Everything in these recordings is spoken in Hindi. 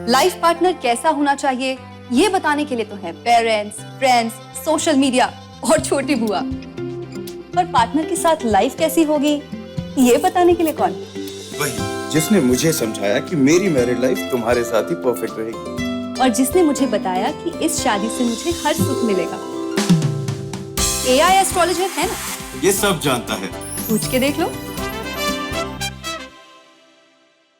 लाइफ पार्टनर कैसा होना चाहिए ये बताने के लिए तो है पेरेंट्स, फ्रेंड्स, सोशल मीडिया और छोटी बुआ। पर पार्टनर के साथ लाइफ कैसी होगी ये बताने के लिए कौन? वही जिसने मुझे समझाया कि मेरी मैरिड लाइफ तुम्हारे साथ ही परफेक्ट रहेगी, और जिसने मुझे बताया कि इस शादी से मुझे हर सुख मिलेगा। AI एस्ट्रोलॉजर है ना, ये सब जानता है। पूछ के देख लो।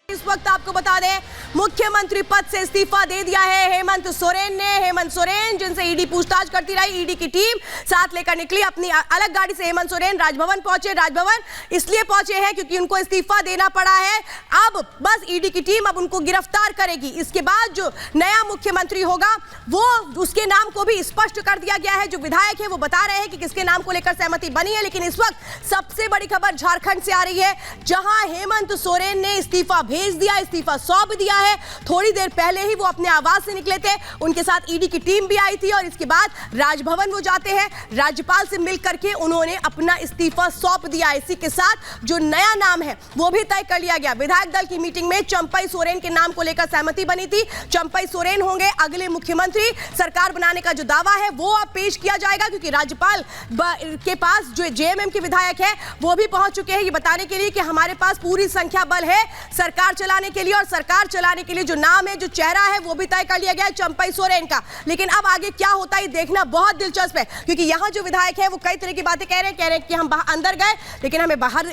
इस वक्त आपको बता दें, मुख्यमंत्री पद से इस्तीफा दे दिया है हेमंत सोरेन ने। हेमंत सोरेन जिनसे ईडी पूछताछ करती रही, ईडी की टीम साथ लेकर निकली अपनी अलग गाड़ी से। हेमंत सोरेन राजभवन पहुंचे। राजभवन इसलिए पहुंचे हैं क्योंकि उनको इस्तीफा देना पड़ा है। अब बस ईडी की टीम अब उनको गिरफ्तार करेगी। इसके बाद जो नया मुख्यमंत्री होगा वो उसके नाम को भी स्पष्ट कर दिया गया है। जो विधायक है वो बता रहे हैं कि किसके नाम को लेकर सहमति बनी है। लेकिन इस वक्त सबसे बड़ी खबर झारखंड से आ रही है, जहां हेमंत सोरेन ने इस्तीफा भेज दिया, इस्तीफा सौंप दिया है। थोड़ी देर पहले ही वो अपने आवास से निकले थे, उनके साथ ईडी की टीम भी आई थी और इसके बाद राजभवन वो जाते हैं। राज्यपाल से मिल करके उन्होंने अपना इस्तीफा सौंप दिया। इसी के साथ जो नया नाम है वो भी तय कर लिया गया। विधायक दल की मीटिंग में चंपई सोरेन के नाम को लेकर सहमति बनी थी। चंपई सोरेन होंगे अगले मुख्यमंत्री। सरकार बनाने का जो दावा है वो अब पेश किया जाएगा, क्योंकि राज्यपाल के पास जो जेएमएम के विधायक है वो भी पहुंच चुके हैं ये बताने के लिए कि हमारे पास पूरी संख्या बल है सरकार चलाने के लिए। और सरकार चलाने के लिए जो नाम है, जो चेहरा है वो भी तय कर लिया गया है चंपई सोरेन का। लेकिन अब आगे क्या होता है ये देखना बहुत दिलचस्प है, क्योंकि यहां जो विधायक है वो कई तरह की बातें कह रहे हैं कि हम अंदर गए लेकिन हमें बाहर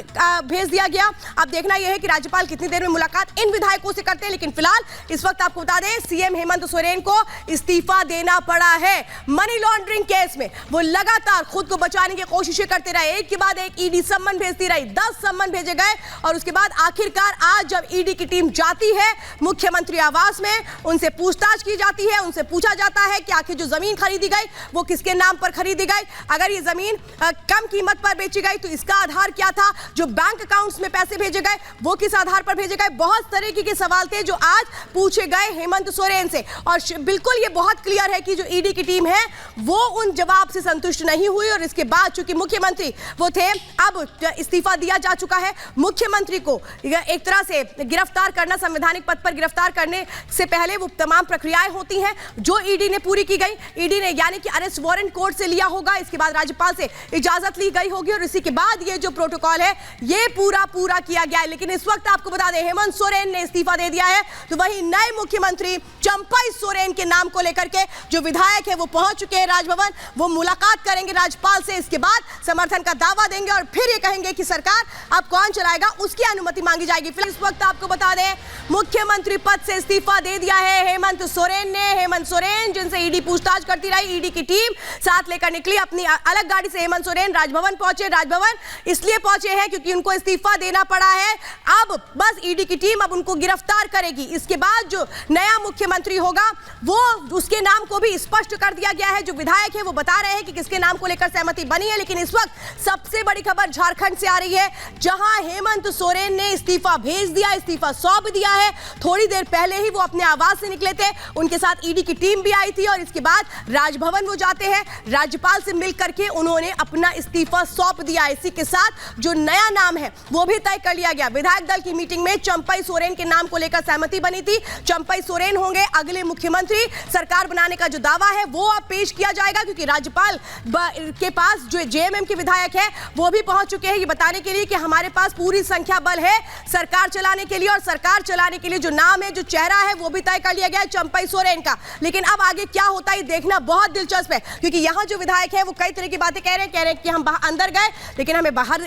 भेज दिया गया। अब देखना यह है कि राज्यपाल कितनी देर में मुलाकात इन विधायकों से करते हैं। लेकिन फिलहाल इस वक्त आपको बता दें, सीएम हेमंत सोरेन को इस्तीफा देना पड़ा है। मनी लॉन्ड्रिंग केस में वो लगातार खुद को बचाने की कोशिशें करते रहे। एक के बाद एक ईडी सम्मन भेजती रही, 10 सम्मन भेजे गए और उसके बाद आखिरकार आज जब ईडी की टीम जाती है मुख्यमंत्री आवास में, उनसे पूछताछ की जाती है। उनसे पूछा जाता है कि आखिर जो जमीन खरीदी गई वो किसके नाम पर खरीदी गई, अगर ये जमीन कम कीमत पर बेची गई तो इसका आधार क्या था, जो बैंक अकाउंट्स में पैसे भेजे गए वो किस आधार पर भेजे गए। बहुत तरीके के सवाल थे जो आज पूछे गए हेमंत सोरेन से। और बिल्कुल ये बहुत क्लियर है कि जो ईडी की टीम है वो उन जवाब से संतुष्ट नहीं हुई। और इसके बाद चूंकि मुख्यमंत्री वो थे, अब इस्तीफा दिया जा चुका है। मुख्यमंत्री को एक तरह से गिरफ्तार करना, संवैधानिक पद पर गिरफ्तार करने से पहले वो तमाम प्रक्रियाएं होती हैं जो ईडी ने पूरी की गई। ईडी ने यानी कि अरेस्ट वारंट कोर्ट से लिया होगा, इसके बाद राज्यपाल से इजाजत ली गई होगी और इसी के बाद ये जो प्रोटोकॉल है ये पूरा किया गया है। लेकिन इस वक्त आपको बता दें, हेमंत सोरेन ने इस्तीफा दे दिया है, तो वहीं नए मुख्यमंत्री चंपई सोरेन के नाम को लेकर के जो विधायक है वो पहुंच चुके हैं राजभवन। वो मुलाकात करेंगे राज्यपाल से, इसके बाद समर्थन का दावा देंगे और फिर ये कहेंगे कि सरकार अब कौन चलाएगा उसकी अनुमति मांगी जाएगी। फिर इस वक्त आपको बता दें, मुख्यमंत्री पद से इस्तीफा दे दिया है हेमंत सोरेन ने। हेमंत सोरेन जिनसे ईडी पूछताछ करती रही, ईडी की टीम साथ लेकर निकली अपनी अलग गाड़ी से। हेमंत सोरेन राजभवन पहुंचे। राजभवन इसलिए पहुंचे हैं क्योंकि उनको इस्तीफा देना पड़ा है। अब बस ईडी की टीम अब उनको गिरफ्तार करेगी। इसके बाद जो नया मुख्यमंत्री होगा वो उसके नाम को भी स्पष्ट कर दिया गया है। जो विधायक है वो बता रहे हैं कि किसके नाम को लेकर सहमति बनी है। लेकिन इस वक्त सबसे बड़ी खबर झारखंड से आ रही है, जहां हेमंत सोरेन ने इस्तीफा भेज दिया, इस्तीफा सौंप दिया है। थोड़ी देर पहले ही वो अपने आवास से निकले थे, उनके साथ ईडी की टीम भी आई थी और इसके बाद राजभवन वो जाते हैं। राज्यपाल से मिल करके उन्होंने अपना इस्तीफा सौंप दिया। इसी के साथ जो नया नाम है वो भी तय कर लिया गया। विधायक दल की मीटिंग में चंपई सोरेन के नाम को लेकर सहमति बनी थी। चंपई सोरेन होंगे अगले मुख्यमंत्री। सरकार बनाने का जो दावा है वो अब पेश किया जाएगा, क्योंकि राज्यपाल के पास जो जेएमएम के विधायक है वो भी पहुंच चुके हैं ये बताने के लिए कि हमारे पास पूरी संख्या बल है सरकार चलाने के लिए। और सरकार चलाने के लिए जो नाम है, जो चेहरा है वो भी तय कर लिया गया है चंपई सोरेन का। लेकिन अब आगे क्या होता है ये देखना बहुत दिलचस्प है, क्योंकि यहां जो विधायक है वो कई तरह की बातें कह रहे हैं कि हम अंदर गए लेकिन हमें बाहर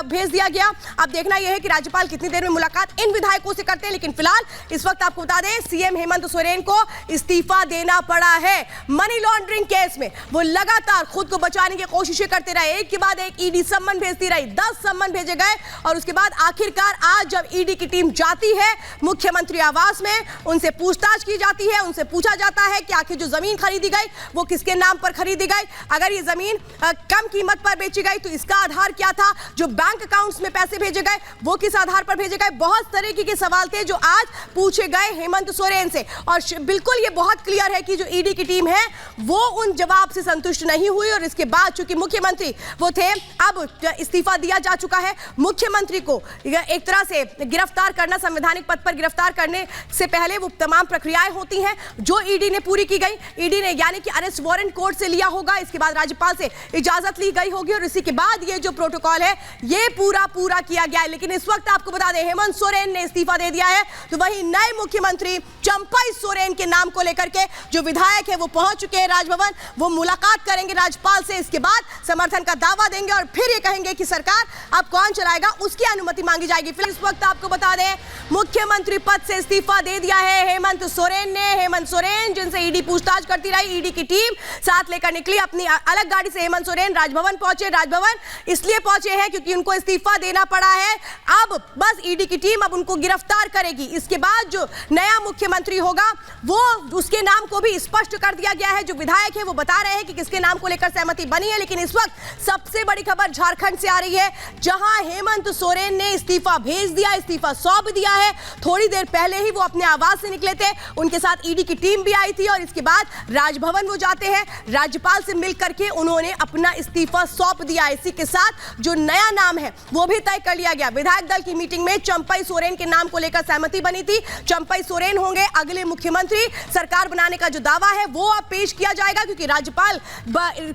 भेज दिया गया। अब देखना यह है कि राज्यपाल कितनी देर में मुलाकात इन विधायकों से करते हैं। लेकिन फिलहाल इस वक्त आपको बता दें, सीएम हेमंत सोरेन को इस्तीफा देना पड़ा है। मनी लॉन्ड्रिंग केस में वो लगातार खुद को बचाने की कोशिशें करते रहे। एक के बाद एक ईडी सम्मन भेजती रही, 10 सम्मन भेजे गए और उसके बाद आखिरकार आज जब ईडी की टीम जाती है मुख्यमंत्री आवास में, उनसे पूछताछ की जाती है। उनसे पूछा जाता है कि आखिर जो जमीन खरीदी गई वो किसके नाम पर खरीदी गई, अगर ये जमीन कम कीमत पर बेची गई तो इसका आधार क्या था, जो बैंक अकाउंट्स में पैसे भेजे गए वो किस आधार पर भेजे गए। बहुत तरीके के सवाल थे जो आज पूछे गए हेमंत सोरेन से। और बिल्कुल ये बहुत क्लियर है कि जो ईडी की टीम है वो उन जवाब से संतुष्ट नहीं हुई। और इसके बाद चूंकि मुख्यमंत्री वो थे, अब इस्तीफा दिया जा चुका है। मुख्यमंत्री को एक तरह से गिरफ्तार करना, संवैधानिक पद पर गिरफ्तार करने से पहले वो तमाम प्रक्रियाएं होती हैं जो ईडी ने पूरी की गई। ईडी ने यानी कि अरेस्ट वारंट कोर्ट से लिया होगा, इसके बाद राज्यपाल से इजाजत ली गई होगी और इसी के बाद ये जो प्रोटोकॉल है ये पूरा किया गया है। लेकिन इस वक्त आपको बता दें हेमंत सोरेन ने इस्तीफा दे दिया है, तो वहीं नए मुख्यमंत्री चंपई सोरेन के नाम को लेकर के जो विधायक है वो पहुंच चुके हैं राजभवन। वो मुलाकात करेंगे राज्यपाल से, इसके बाद समर्थन का दावा देंगे और फिर ये कहेंगे कि सरकार अब कौन चलाएगा उसकी अनुमति मांगी जाएगी। फिर इस वक्त आपको बता दें मुख्यमंत्री पद से इस्तीफा दे दिया है हेमंत सोरेन ने। हेमंत सोरेन जिनसे ईडी पूछताछ करती रही, ईडी की टीम साथ लेकर निकली अपनी अलग गाड़ी से। हेमंत सोरेन राजभवन पहुंचे। राजभवन इसलिए पहुंचे हैं क्योंकि उनको इस्तीफा देना पड़ा है। अब बस ईडी की टीम अब उनको गिरफ्तार करेगी। इसके बाद जो नया मुख्यमंत्री होगा वो उसके नाम को भी स्पष्ट कर दिया गया है। जो विधायक है वो बता रहे हैं कि किसके नाम को लेकर सहमति बनी है। लेकिन इस वक्त सबसे बड़ी खबर झारखंड से आ रही है, जहां हेमंत सोरेन ने इस्तीफा भेज दिया, इस्तीफा सौंप दिया है। थोड़ी देर पहले ही वो अपने आवास से निकले थे, उनके साथ ईडी की टीम भी आई थी और इसके बाद राजभवन वो जाते हैं। राज्यपाल से मिल करके उन्होंने अपना इस्तीफा सौंप दिया। इसी के साथ जो नया नाम है वो भी तय कर लिया गया। विधायक दल की मीटिंग में चंपई सोरेन के नाम को लेकर सहमति बनी थी। चंपई सोरेन होंगे अगले मुख्यमंत्री। सरकार बनाने का जो दावा है वो अब पेश किया जाएगा क्योंकि राज्यपाल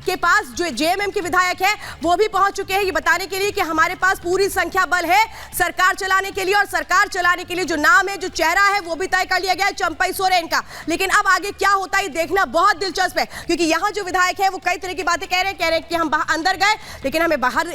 के पास जो जेएमएम के विधायक है वो भी पहुंच चुके हैं ये बताने के लिए कि हमारे पास पूरी संख्या बल है सरकार चलाने के लिए। और सरकार चलाने के लिए जो नाम है, जो चेहरा है वो भी तय कर लिया गया है चंपई सोरेन का। लेकिन अब आगे क्या होता है देखना बहुत दिलचस्प है क्योंकि यहाँ जो विधायक है वो कई तरह की बातें कह रहे हैं कि हम अंदर गए लेकिन हमें बाहर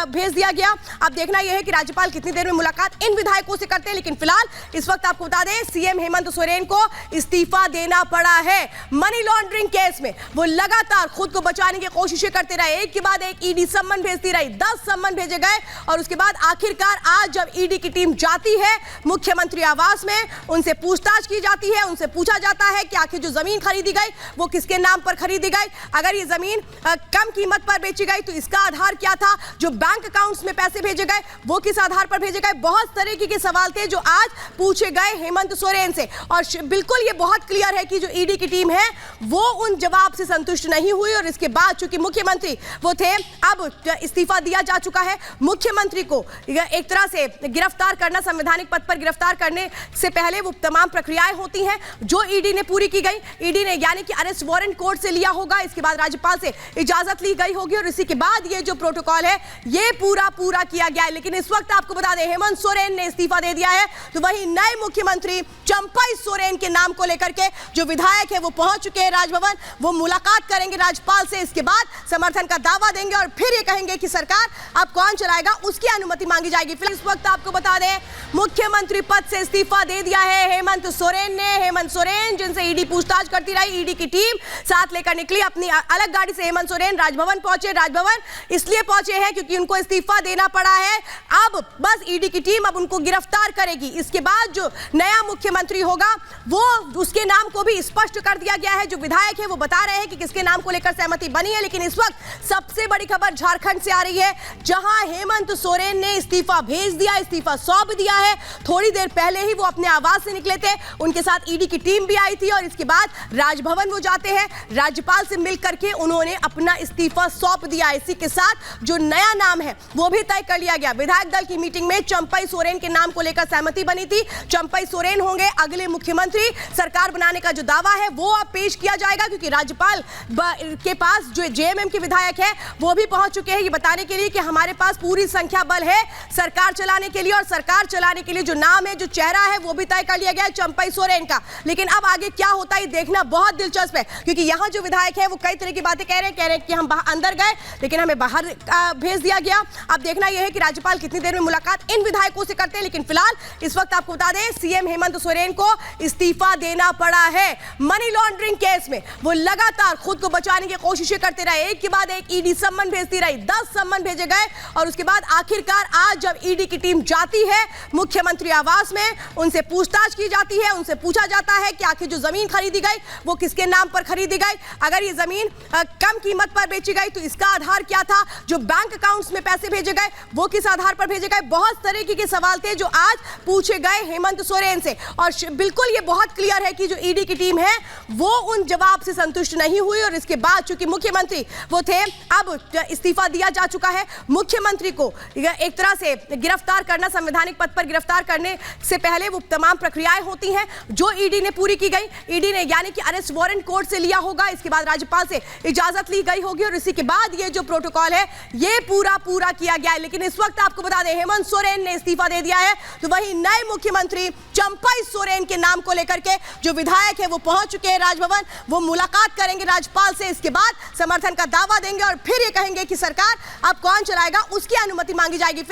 भेज दिया गया। अब देखना यह है कि राज्यपाल कितनी देर में मुलाकात इन विधायकों से करते हैं। लेकिन फिलहाल इस वक्त आपको बता दें सीएम हेमंत सोरेन को इस्तीफा देना पड़ा है। मनी लॉन्ड्रिंग केस में वो लगातार खुद को बचाने की कोशिशें करते रहे, एक के बाद एक ईडी सम्मन भेजती रही, 10 सम्मन भेजे गए और उसके बाद आखिरकार आज जब ईडी की टीम जाती है मुख्यमंत्री आवास में, उनसे पूछताछ की जाती है, उनसे पूछा जाता है कि आखिर जो जमीन खरीदी गई वो किसके नाम पर खरीदी गई, अगर ये जमीन कम कीमत पर बेची गई तो इसका आधार क्या था, जो बैंक अकाउंट्स में पैसे भेजे गए वो किस आधार पर भेजे गए। बहुत तरीके के सवाल थे जो आज पूछे गए हेमंत सोरेन से और बिल्कुल ये बहुत क्लियर है कि जो ईडी की टीम है वो उन जवाब से संतुष्ट नहीं हुई और इसके बाद चूंकि मुख्यमंत्री वो थे, अब इस्तीफा दिया जा चुका है। मुख्यमंत्री को एक तरह से गिरफ्तार करना, संवैधानिक पद पर गिरफ्तार करने से पहले वो तमाम प्रक्रियाएं होती हैं जो ईडी ने पूरी की गई। ईडी ने यानी कि अरेस्ट वारंट कोर्ट से लिया होगा, इसके बाद राज्यपाल से इजाजत ली गई होगी और इसी के बाद ये जो प्रोटोकॉल है ये पूरा किया गया है। लेकिन इस वक्त आपको बता दें हेमंत सोरेन ने इस्तीफा दे दिया है, तो वहीं नए मुख्यमंत्री चंपई सोरेन के नाम को लेकर के जो विधायक है वो पहुंच चुके हैं राजभवन। वो मुलाकात करेंगे राज्यपाल से, इसके बाद समर्थन का दावा देंगे और फिर ये कहेंगे कि सरकार अब कौन चलाएगा उसकी अनुमति मांगी जाएगी। फिर इस वक्त आपको बता दें मुख्यमंत्री पद से इस्तीफा दे दिया है हेमंत सोरेन ने। हेमंत सोरेन जिनसे ईडी पूछताछ करती रही, ईडी की टीम साथ लेकर निकली अपनी अलग गाड़ी से। हेमंत सोरेन राजभवन पहुंचे। राजभवन इसलिए पहुंचे हैं क्योंकि उनको इस्तीफा देना पड़ा है। अब बस ईडी की टीम अब उनको गिरफ्तार करेगी। इसके बाद जो नया मुख्यमंत्री होगा वो उसके नाम को भी स्पष्ट कर दिया गया है। जो विधायक है वो बता रहे हैं कि किसके नाम को लेकर सहमति बनी है। लेकिन इस वक्त सबसे बड़ी खबर झारखंड से आ रही है, जहां हेमंत सोरेन ने इस्तीफा भेज दिया, इस्तीफा सौंप दिया है। थोड़ी देर पहले ही वो अपने आवास से निकले थे, उनके साथ ईडी की टीम भी आई थी और इसके बाद राजभवन वो जाते हैं। राज्यपाल से मिल करके उन्होंने अपना इस्तीफा सौंप दिया। इसी के साथ जो नया नाम है वो भी तय कर लिया गया। विधायक दल की मीटिंग में चंपई सोरेन के नाम को लेकर सहमति बनी थी। चंपई सोरेन होंगे अगले मुख्यमंत्री। सरकार बनाने का जो दावा है वो अब पेश किया जाएगा क्योंकि राज्यपाल के पास जो जेएमएम के विधायक है वो भी पहुंच चुके हैं ये बताने के लिए कि हमारे पास पूरी संख्या बल है सरकार चलाने के लिए। और सरकार चलाने के लिए जो नाम है, जो चेहरा है वो भी तय कर लिया गया है चंपई सोरेन का। लेकिन अब आगे क्या होता है देखना बहुत दिलचस्प है क्योंकि यहाँ जो विधायक है वो कई तरह की बातें कह रहे हैं कि हम अंदर गए लेकिन हमें बाहर भेज दिया गया। अब देखना यह है कि राज्यपाल कितनी देर में मुलाकात इन विधायकों से करते हैं। लेकिन फिलहाल इस वक्त आपको बता दें सीएम हेमंत सोरेन को इस्तीफा देना पड़ा है। मनी लॉन्ड्रिंग केस में वो लगातार खुद को बचाने की कोशिशें करते रहे, एक के बाद एक ईडी सम्मन भेजती रही, 10 सम्मन भेजे गए और उसके बाद आखिरकार आज जब ईडी की टीम जाती है मुख्यमंत्री आवास में, उनसे पूछताछ की जाती है, उनसे पूछा जाता है कि आखिर जो जमीन खरीदी गई वो किसके नाम पर खरीदी गई, अगर ये जमीन कम कीमत पर बेची गई तो इसका आधार क्या था, जो बैंक अकाउंट्स में पैसे भेजे गए वो किस आधार पर भेजे गए। बहुत तरीके के सवाल थे जो आज पूछे गए हेमंत सोरेन से और बिल्कुल ये बहुत क्लियर है कि जो ईडी की टीम है वो उन जवाब से संतुष्ट नहीं हुई और इसके बाद चूंकि मुख्यमंत्री वो थे, अब इस्तीफा दिया जा चुका है। मुख्यमंत्री को एक तरह से गिरफ्तार करना, संवैधानिक पद पर गिरफ्तार करने से पहले वो तमाम प्रक्रियाएं होती हैं जो ईडी ने पूरी की गई। ईडी ने यानी कि अरेस्ट वारंट कोर्ट से लिया होगा, इसके बाद राज्यपाल से इजाजत ली गई होगी और इसी के बाद ये जो प्रोटोकॉल है ये पूरा किया गया है। लेकिन इस वक्त आपको बता दें हेमंत सोरेन ने इस्तीफा दे दिया है, तो वहीं नए मुख्यमंत्री चंपाई सोरेन के नाम को लेकर के जो विधायक है वो पहुंच चुके हैं राजभवन। वो मुलाकात करेंगे राज्यपाल से, इसके बाद समर्थन का दावा देंगे और फिर ये कहेंगे कि सरकार अब कौन चलाएगा उसकी अनुमति मांगी जाएगी।